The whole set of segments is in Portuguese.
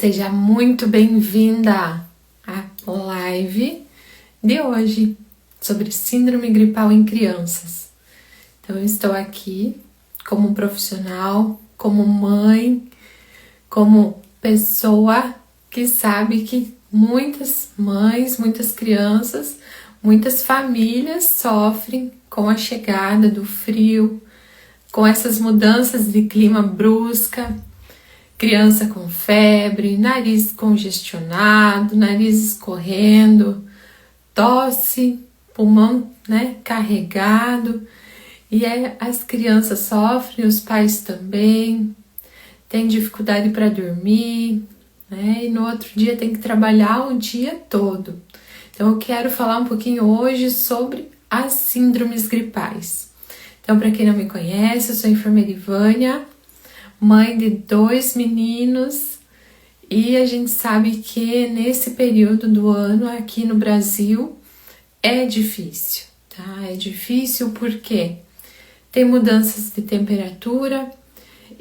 Seja muito bem-vinda à live de hoje sobre síndrome gripal em crianças. Então, eu estou aqui como profissional, como mãe, como pessoa que sabe que muitas mães, muitas crianças, muitas famílias sofrem com a chegada do frio, com essas mudanças de clima brusca. Criança com febre, nariz congestionado, nariz escorrendo, tosse, pulmão, carregado. E as crianças sofrem, os pais também, têm dificuldade para dormir, e no outro dia tem que trabalhar o dia todo. Então eu quero falar um pouquinho hoje sobre as síndromes gripais. Então, para quem não me conhece, eu sou a enfermeira Ivânia, mãe de 2 meninos, e a gente sabe que nesse período do ano aqui no Brasil é difícil, tá? É difícil porque tem mudanças de temperatura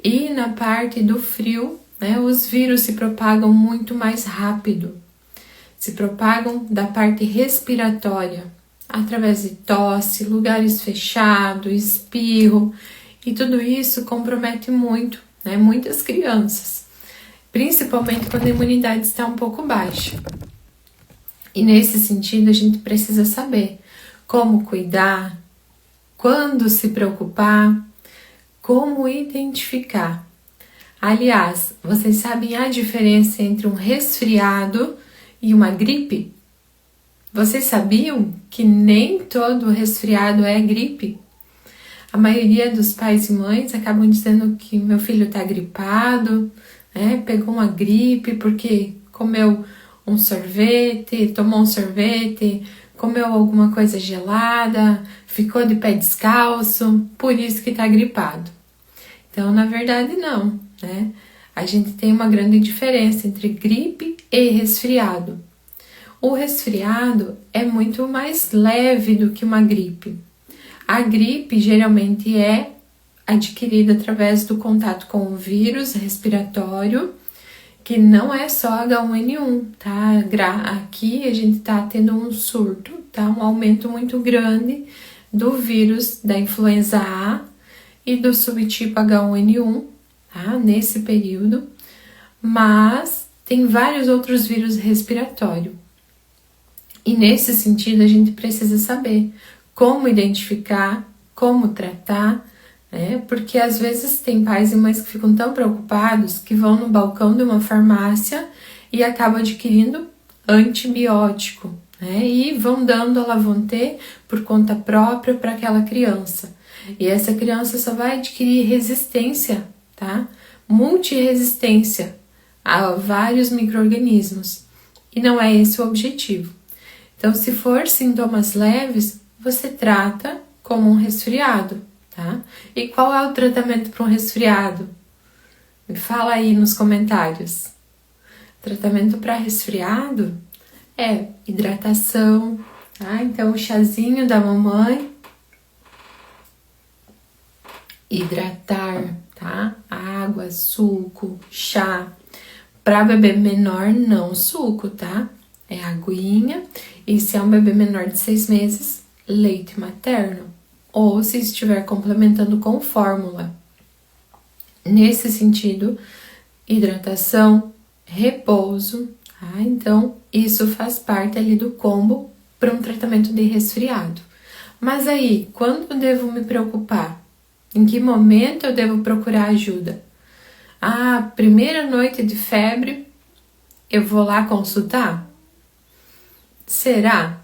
e na parte do frio, os vírus se propagam muito mais rápido. Se propagam da parte respiratória, através de tosse, lugares fechados, espirro, e tudo isso compromete muito, muitas crianças, principalmente quando a imunidade está um pouco baixa. E nesse sentido a gente precisa saber como cuidar, quando se preocupar, como identificar. Aliás, vocês sabem a diferença entre um resfriado e uma gripe? Vocês sabiam que nem todo resfriado é gripe? A maioria dos pais e mães acabam dizendo que meu filho está gripado, pegou uma gripe porque comeu um sorvete, tomou um sorvete, comeu alguma coisa gelada, ficou de pé descalço, por isso que está gripado. Então, na verdade, não, A gente tem uma grande diferença entre gripe e resfriado. O resfriado é muito mais leve do que uma gripe. A gripe geralmente é adquirida através do contato com o vírus respiratório, que não é só H1N1, tá? Aqui a gente tá tendo um surto, tá? Um aumento muito grande do vírus da influenza A e do subtipo H1N1, tá? Nesse período, mas tem vários outros vírus respiratórios. E nesse sentido a gente precisa saber como identificar, como tratar, porque às vezes tem pais e mães que ficam tão preocupados que vão no balcão de uma farmácia e acabam adquirindo antibiótico, e vão dando a Lavonté por conta própria para aquela criança. E essa criança só vai adquirir resistência, tá? Multiresistência a vários micro-organismos. E não é esse o objetivo. Então, se for sintomas leves, você trata como um resfriado, tá? E qual é o tratamento para um resfriado? Me fala aí nos comentários. Tratamento para resfriado é hidratação, tá? Então, o chazinho da mamãe, hidratar, tá? Água, suco, chá. Para bebê menor, não suco, tá? É aguinha. E se é um bebê menor de 6 meses, leite materno, ou se estiver complementando com fórmula. Nesse sentido, hidratação, repouso, tá? Então, isso faz parte ali do combo para um tratamento de resfriado. Mas aí, quando eu devo me preocupar? Em que momento eu devo procurar ajuda? Primeira noite de febre, eu vou lá consultar? Será?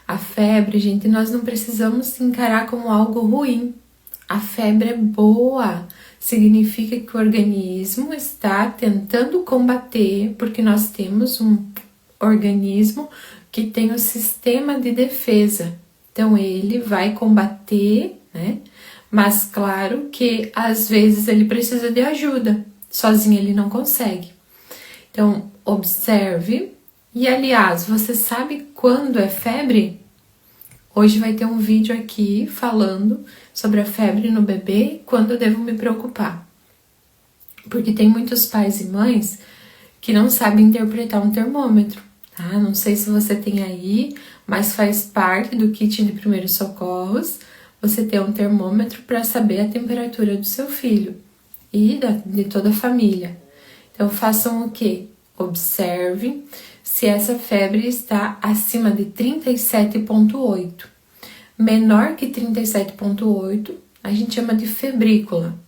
A febre, gente, nós não precisamos encarar como algo ruim. A febre é boa, significa que o organismo está tentando combater, porque nós temos um organismo que tem o sistema de defesa. Então, ele vai combater, Mas claro que às vezes ele precisa de ajuda, sozinho ele não consegue. Então, observe. E aliás, você sabe quando é febre? Hoje vai ter um vídeo aqui falando sobre a febre no bebê e quando eu devo me preocupar. Porque tem muitos pais e mães que não sabe interpretar um termômetro, tá? Não sei se você tem aí, mas faz parte do kit de primeiros socorros você ter um termômetro para saber a temperatura do seu filho e de toda a família. Então, façam o quê? Observem se essa febre está acima de 37,8. Menor que 37,8, a gente chama de febrícula.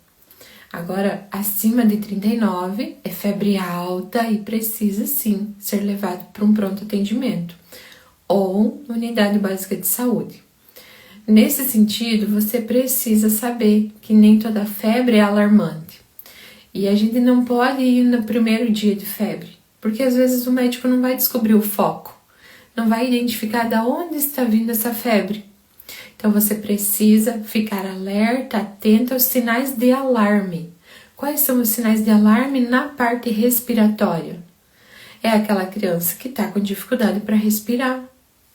Agora, acima de 39 é febre alta e precisa sim ser levado para um pronto atendimento ou unidade básica de saúde. Nesse sentido, você precisa saber que nem toda febre é alarmante. E a gente não pode ir no primeiro dia de febre, porque às vezes o médico não vai descobrir o foco, não vai identificar de onde está vindo essa febre. Então você precisa ficar alerta, atento aos sinais de alarme. Quais são os sinais de alarme na parte respiratória? É aquela criança que está com dificuldade para respirar,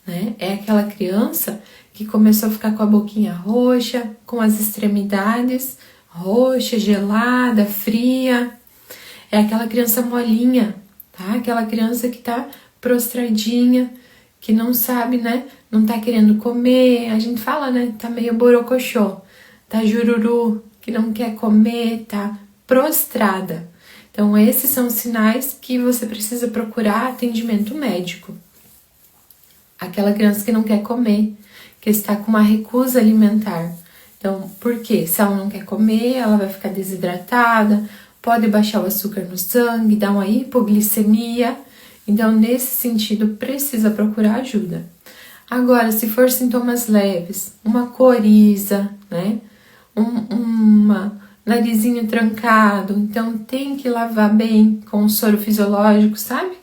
né? É aquela criança que começou a ficar com a boquinha roxa, com as extremidades roxa, gelada, fria. É aquela criança molinha, tá? Aquela criança que tá prostradinha, que não sabe, né? Não tá querendo comer. A gente fala, né? Tá meio borocochô, tá jururu, que não quer comer, tá prostrada. Então, esses são os sinais que você precisa procurar atendimento médico. Aquela criança que não quer comer, que está com uma recusa alimentar. Então, por quê? Se ela não quer comer, ela vai ficar desidratada, pode baixar o açúcar no sangue, dar uma hipoglicemia. Então, nesse sentido, precisa procurar ajuda. Agora, se for sintomas leves, uma coriza, né? Uma narizinho trancado, então tem que lavar bem com o soro fisiológico, sabe?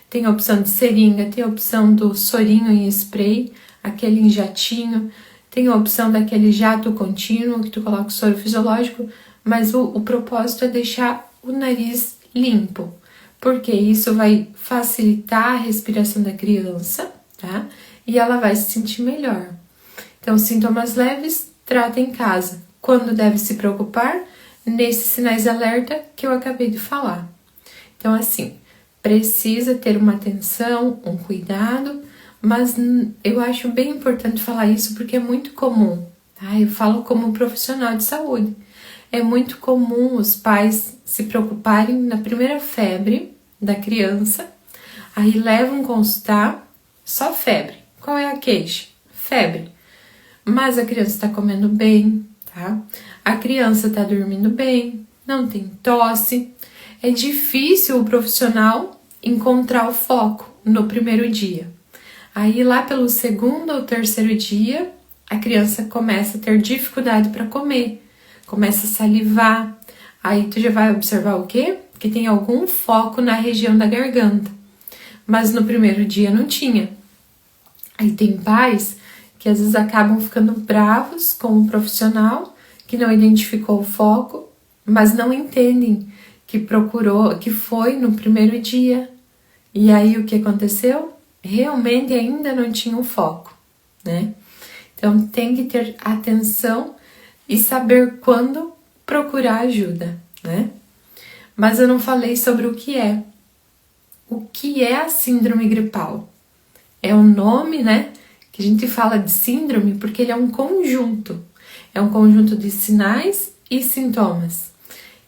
Tem a opção de seringa, tem a opção do sorinho em spray, aquele em jatinho, tem a opção daquele jato contínuo que tu coloca o soro fisiológico, mas o propósito é deixar o nariz limpo, porque isso vai facilitar a respiração da criança, tá? E ela vai se sentir melhor. Então, sintomas leves, trata em casa. Quando deve se preocupar? Nesses sinais de alerta que eu acabei de falar. Então, assim, precisa ter uma atenção, um cuidado, mas eu acho bem importante falar isso porque é muito comum, tá? Eu falo como profissional de saúde. É muito comum os pais se preocuparem na primeira febre da criança, aí levam consultar, só febre. Qual é a queixa? Febre. Mas a criança está comendo bem, tá? A criança está dormindo bem, não tem tosse. É difícil o profissional encontrar o foco no primeiro dia. Aí lá pelo segundo ou terceiro dia, a criança começa a ter dificuldade para comer, começa a salivar. Aí tu já vai observar o quê? Que tem algum foco na região da garganta. Mas no primeiro dia não tinha. Aí tem pais que às vezes acabam ficando bravos com o profissional que não identificou o foco, mas não entendem que procurou, que foi no primeiro dia. E aí o que aconteceu? Realmente ainda não tinha o foco, né? Então tem que ter atenção e saber quando procurar ajuda, né? Mas eu não falei sobre o que é. O que é a síndrome gripal? É um nome, né? Que a gente fala de síndrome porque ele é um conjunto. É um conjunto de sinais e sintomas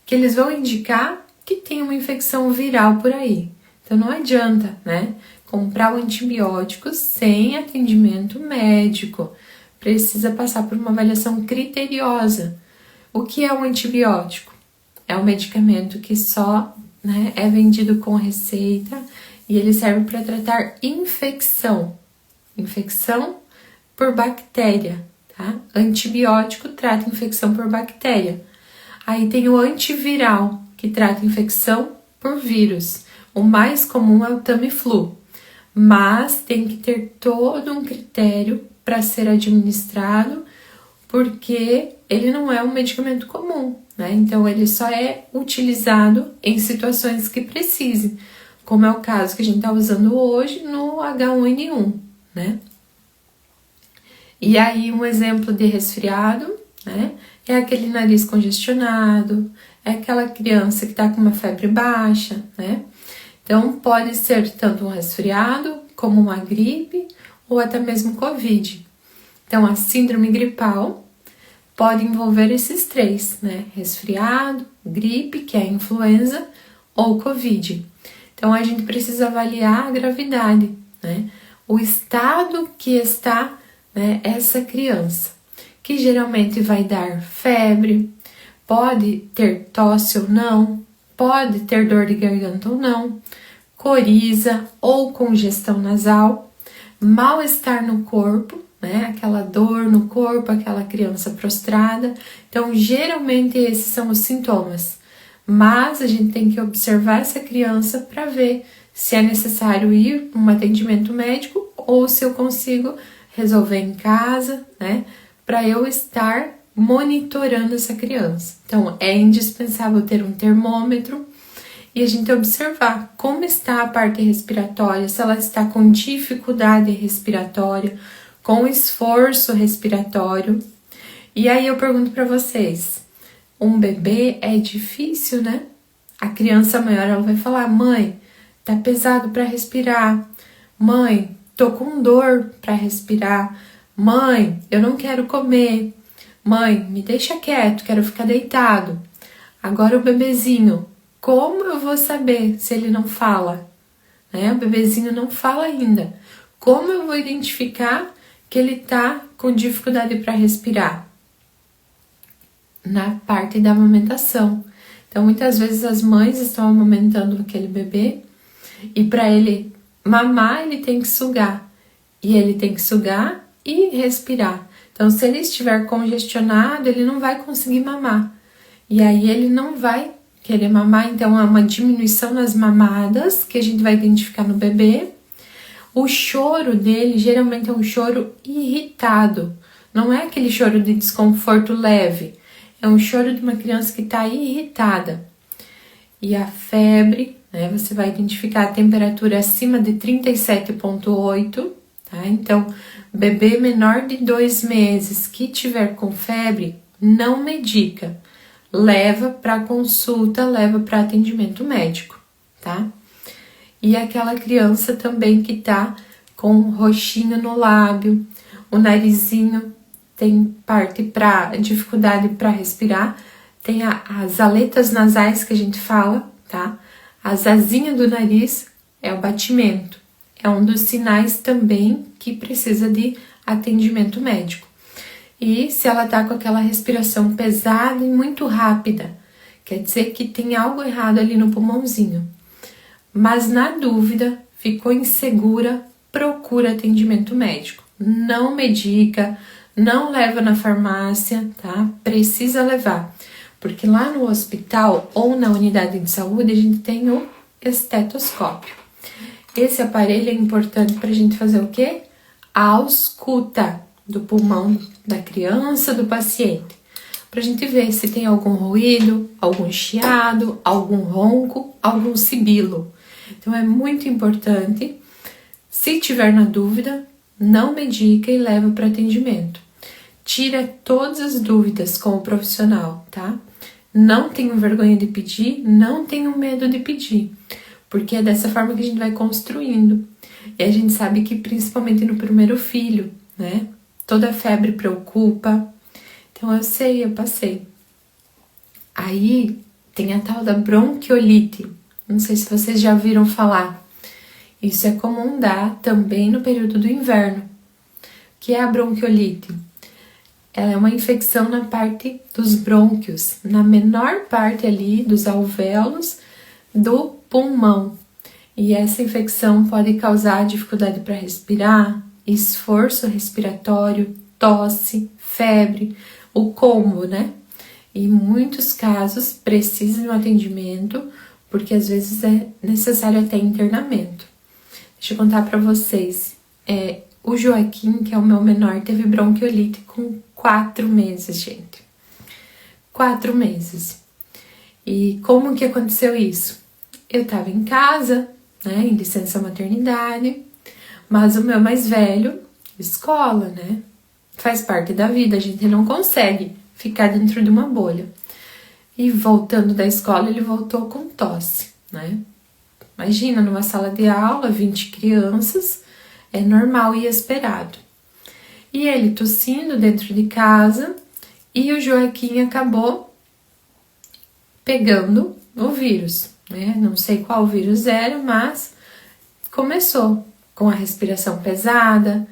que eles vão indicar que tem uma infecção viral por aí. Então não adianta, né? Comprar o antibiótico sem atendimento médico. Precisa passar por uma avaliação criteriosa. O que é um antibiótico? É um medicamento que só, né, é vendido com receita e ele serve para tratar infecção. Infecção por bactéria, tá? Antibiótico trata infecção por bactéria. Aí tem o antiviral, que trata infecção por vírus. O mais comum é o Tamiflu, mas tem que ter todo um critério para ser administrado, porque ele não é um medicamento comum, né? Então ele só é utilizado em situações que precise, como é o caso que a gente está usando hoje no H1N1, né? E aí um exemplo de resfriado, né? É aquele nariz congestionado, é aquela criança que está com uma febre baixa, né? Então, pode ser tanto um resfriado, como uma gripe, ou até mesmo Covid. Então, a síndrome gripal pode envolver esses três, né? Resfriado, gripe, que é a influenza, ou Covid. Então, a gente precisa avaliar a gravidade, né? O estado que está, né, essa criança, que geralmente vai dar febre, pode ter tosse ou não, pode ter dor de garganta ou não, coriza ou congestão nasal, mal-estar no corpo, né? Aquela dor no corpo, aquela criança prostrada. Então, geralmente esses são os sintomas. Mas a gente tem que observar essa criança para ver se é necessário ir para um atendimento médico ou se eu consigo resolver em casa, né? Para eu estar monitorando essa criança. Então, é indispensável ter um termômetro e a gente observar como está a parte respiratória, se ela está com dificuldade respiratória, com esforço respiratório. E aí eu pergunto para vocês, um bebê é difícil, né? A criança maior, ela vai falar: mãe, tá pesado para respirar. Mãe, tô com dor para respirar. Mãe, eu não quero comer. Mãe, me deixa quieto, quero ficar deitado. Agora o bebezinho, como eu vou saber se ele não fala? Né? O bebezinho não fala ainda. Como eu vou identificar que ele tá com dificuldade para respirar? Na parte da amamentação. Então, muitas vezes as mães estão amamentando aquele bebê e para ele mamar, ele tem que sugar. E ele tem que sugar e respirar. Então, se ele estiver congestionado, ele não vai conseguir mamar. E aí ele não vai querer mamar. Então, há uma diminuição nas mamadas que a gente vai identificar no bebê. O choro dele geralmente é um choro irritado. Não é aquele choro de desconforto leve. É um choro de uma criança que está irritada. E a febre, né? Você vai identificar a temperatura acima de 37,8, tá? Então, bebê menor de 2 meses que tiver com febre, não medica. Leva para consulta, leva para atendimento médico, tá? E aquela criança também que tá com roxinho no lábio, o narizinho tem parte para dificuldade para respirar, tem as aletas nasais que a gente fala, tá? As asinhas do nariz é o batimento, é um dos sinais também que precisa de atendimento médico. E se ela tá com aquela respiração pesada e muito rápida, quer dizer que tem algo errado ali no pulmãozinho. Mas na dúvida, ficou insegura, procura atendimento médico. Não medica, não leva na farmácia, tá? Precisa levar, porque lá no hospital ou na unidade de saúde a gente tem o estetoscópio. Esse aparelho é importante para a gente fazer o quê? A ausculta do pulmão da criança, do paciente, para a gente ver se tem algum ruído, algum chiado, algum ronco, algum sibilo. Então é muito importante, se tiver na dúvida, não medica e leva para atendimento. Tira todas as dúvidas com o profissional, tá? Não tenham vergonha de pedir, não tenham medo de pedir, porque é dessa forma que a gente vai construindo. E a gente sabe que principalmente no primeiro filho, né? Toda febre preocupa. Então eu sei, eu passei. Aí tem a tal da bronquiolite. Não sei se vocês já ouviram falar. Isso é comum dar também no período do inverno. O que é a bronquiolite? Ela é uma infecção na parte dos brônquios, na menor parte ali dos alvéolos do pulmão. E essa infecção pode causar dificuldade para respirar, esforço respiratório, tosse, febre, o combo, né? E em muitos casos precisa de um atendimento, porque às vezes é necessário até internamento. Deixa eu contar para vocês. O Joaquim, que é o meu menor, teve bronquiolite com 4 meses, gente. 4 meses. E como que aconteceu isso? Eu tava em casa, né, em licença maternidade, mas o meu mais velho, escola, né? Faz parte da vida, a gente não consegue ficar dentro de uma bolha. E voltando da escola, ele voltou com tosse, né? Imagina, numa sala de aula, 20 crianças, é normal e esperado. E ele tossindo dentro de casa, e o Joaquim acabou pegando o vírus, né? Não sei qual vírus era, mas começou com a respiração pesada.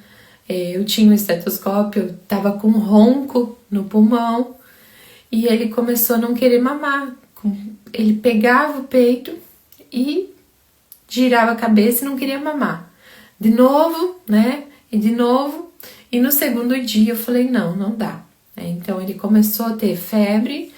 Eu tinha um estetoscópio, eu tava com um ronco no pulmão, e ele começou a não querer mamar. Ele pegava o peito e girava a cabeça e não queria mamar. De novo, né? E de novo. E no segundo dia eu falei, não dá. Então ele começou a ter febre,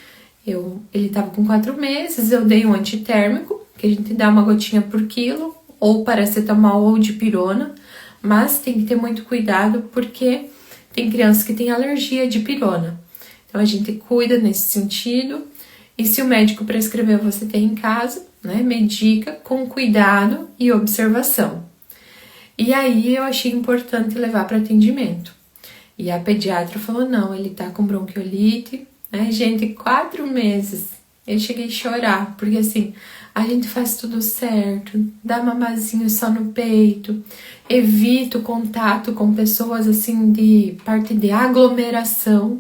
ele estava com 4 meses, eu dei um antitérmico, que a gente dá uma gotinha por quilo, ou paracetamol ou dipirona, mas tem que ter muito cuidado porque tem crianças que têm alergia à dipirona. Então a gente cuida nesse sentido, e se o médico prescrever você tem em casa, né, medica com cuidado e observação. E aí eu achei importante levar para atendimento. E a pediatra falou, não, ele tá com bronquiolite, né? Gente, 4 meses. Eu cheguei a chorar, porque assim, a gente faz tudo certo, dá mamazinho só no peito, evita o contato com pessoas assim de parte de aglomeração,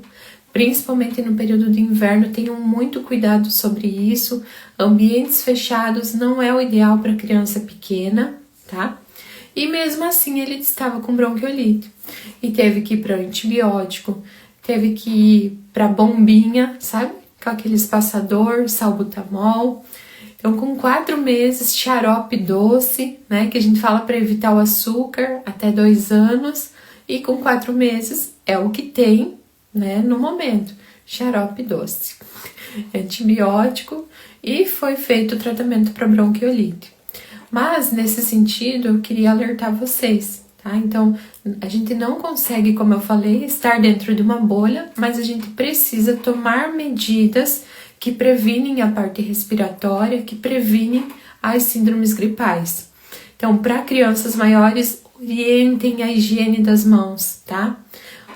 principalmente no período de inverno, tenham muito cuidado sobre isso. Ambientes fechados não é o ideal para criança pequena, tá? E mesmo assim ele estava com bronquiolite e teve que ir para antibiótico, teve que ir para bombinha, sabe? Com aquele espaçador, salbutamol. Então com 4 meses, xarope doce, né? Que a gente fala para evitar o açúcar até 2 anos. E com 4 meses é o que tem, né? No momento, xarope doce, antibiótico, e foi feito o tratamento para bronquiolite. Mas, nesse sentido, eu queria alertar vocês, tá? Então, a gente não consegue, como eu falei, estar dentro de uma bolha, mas a gente precisa tomar medidas que previnem a parte respiratória, que previnem as síndromes gripais. Então, para crianças maiores, orientem a higiene das mãos, tá?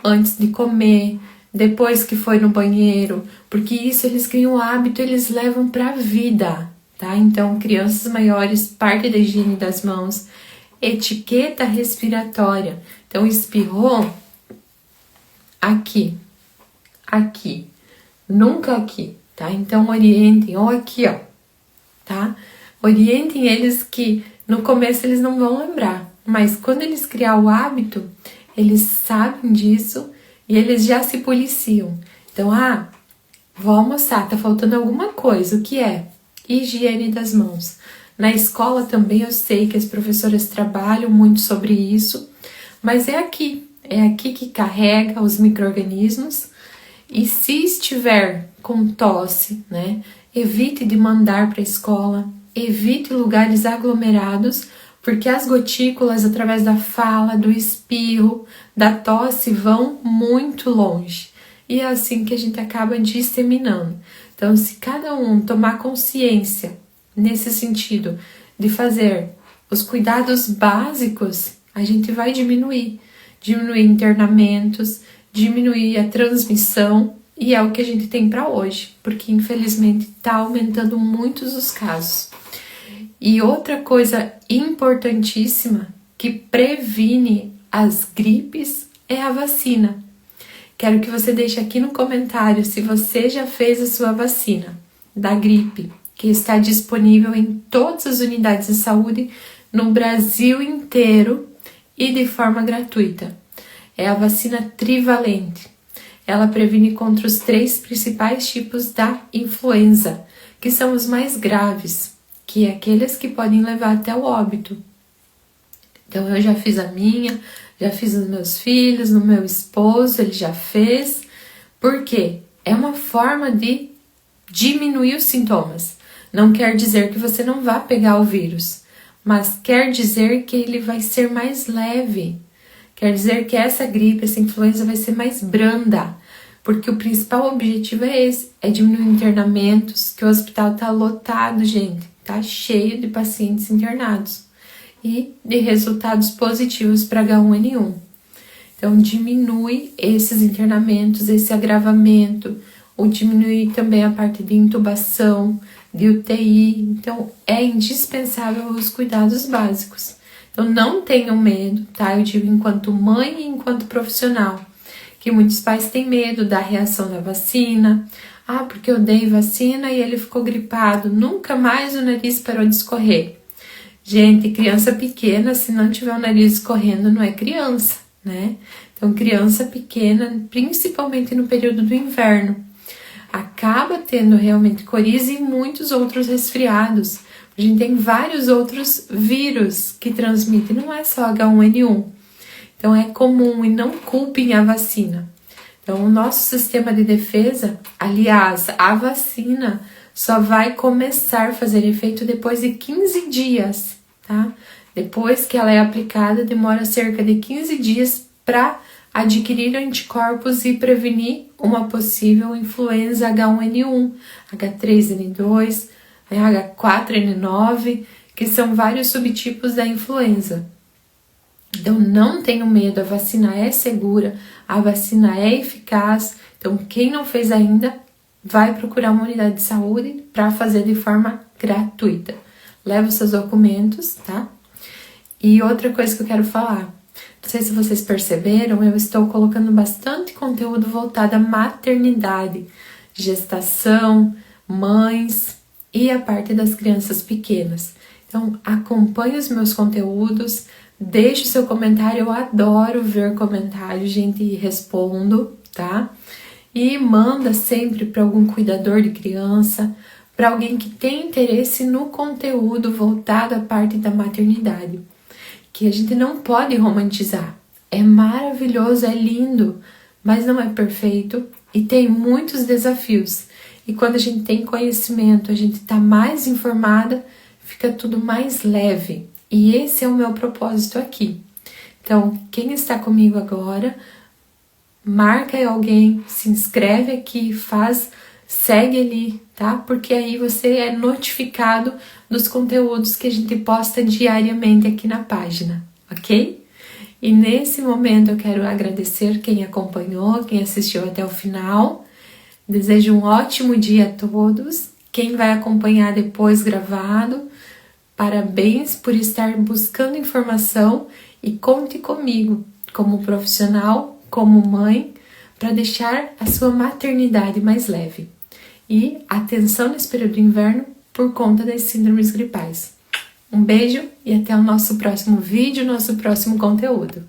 Antes de comer, depois que foi no banheiro, porque isso eles criam o hábito, eles levam para a vida, tá? Então, crianças maiores, parte da higiene das mãos, etiqueta respiratória. Então, espirrou aqui, nunca aqui, tá? Então, orientem, ou aqui, ó, tá? Orientem eles que no começo eles não vão lembrar, mas quando eles criar o hábito, eles sabem disso e eles já se policiam. Então, vou almoçar, tá faltando alguma coisa, o que é? Higiene das mãos. Na escola também eu sei que as professoras trabalham muito sobre isso, mas é aqui que carrega os micro-organismos. E se estiver com tosse, né, evite de mandar para a escola, evite lugares aglomerados, porque as gotículas através da fala, do espirro, da tosse vão muito longe. E é assim que a gente acaba disseminando. Então, se cada um tomar consciência nesse sentido de fazer os cuidados básicos, a gente vai diminuir internamentos, diminuir a transmissão, e é o que a gente tem para hoje, porque infelizmente está aumentando muitos os casos. E outra coisa importantíssima que previne as gripes é a vacina. Quero que você deixe aqui no comentário se você já fez a sua vacina da gripe, que está disponível em todas as unidades de saúde no Brasil inteiro e de forma gratuita. É a vacina trivalente. Ela previne contra os 3 principais tipos da influenza, que são os mais graves, que é aqueles que podem levar até o óbito. Então eu já fiz a minha, já fiz nos meus filhos, no meu esposo, ele já fez. Por quê? É uma forma de diminuir os sintomas. Não quer dizer que você não vá pegar o vírus, mas quer dizer que ele vai ser mais leve. Quer dizer que essa gripe, essa influenza vai ser mais branda, porque o principal objetivo é esse, é diminuir internamentos, que o hospital tá lotado, gente, tá cheio de pacientes internados e de resultados positivos para H1N1. Então, diminui esses internamentos, esse agravamento, ou diminui também a parte de intubação, de UTI, então é indispensável os cuidados básicos. Então não tenham medo, tá? Eu digo enquanto mãe e enquanto profissional, que muitos pais têm medo da reação da vacina. Ah, porque eu dei vacina e ele ficou gripado, nunca mais o nariz parou de escorrer. Gente, criança pequena, se não tiver o nariz escorrendo, não é criança, né? Então, criança pequena, principalmente no período do inverno, acaba tendo realmente coriza e muitos outros resfriados. A gente tem vários outros vírus que transmitem, não é só H1N1. Então, é comum e não culpem a vacina. Então, o nosso sistema de defesa, aliás, a vacina só vai começar a fazer efeito depois de 15 dias, tá? Depois que ela é aplicada, demora cerca de 15 dias para adquirir anticorpos e prevenir uma possível influenza H1N1, H3N2, H4N9, que são vários subtipos da influenza. Então, não tenham medo, a vacina é segura, a vacina é eficaz. Então, quem não fez ainda, vai procurar uma unidade de saúde para fazer de forma gratuita. Leva os seus documentos, tá? E outra coisa que eu quero falar, não sei se vocês perceberam, eu estou colocando bastante conteúdo voltado à maternidade, gestação, mães e a parte das crianças pequenas. Então, acompanhe os meus conteúdos, deixe o seu comentário, eu adoro ver comentários, gente, e respondo, tá? E manda sempre para algum cuidador de criança, para alguém que tem interesse no conteúdo voltado à parte da maternidade, que a gente não pode romantizar. É maravilhoso, é lindo, mas não é perfeito e tem muitos desafios. E quando a gente tem conhecimento, a gente está mais informada, fica tudo mais leve. E esse é o meu propósito aqui. Então, quem está comigo agora, marca alguém, se inscreve aqui, segue ali, tá? Porque aí você é notificado dos conteúdos que a gente posta diariamente aqui na página, ok? E nesse momento eu quero agradecer quem acompanhou, quem assistiu até o final. Desejo um ótimo dia a todos. Quem vai acompanhar depois gravado, parabéns por estar buscando informação e conte comigo como profissional, como mãe, para deixar a sua maternidade mais leve. E atenção nesse período de inverno por conta das síndromes gripais. Um beijo e até o nosso próximo vídeo, nosso próximo conteúdo.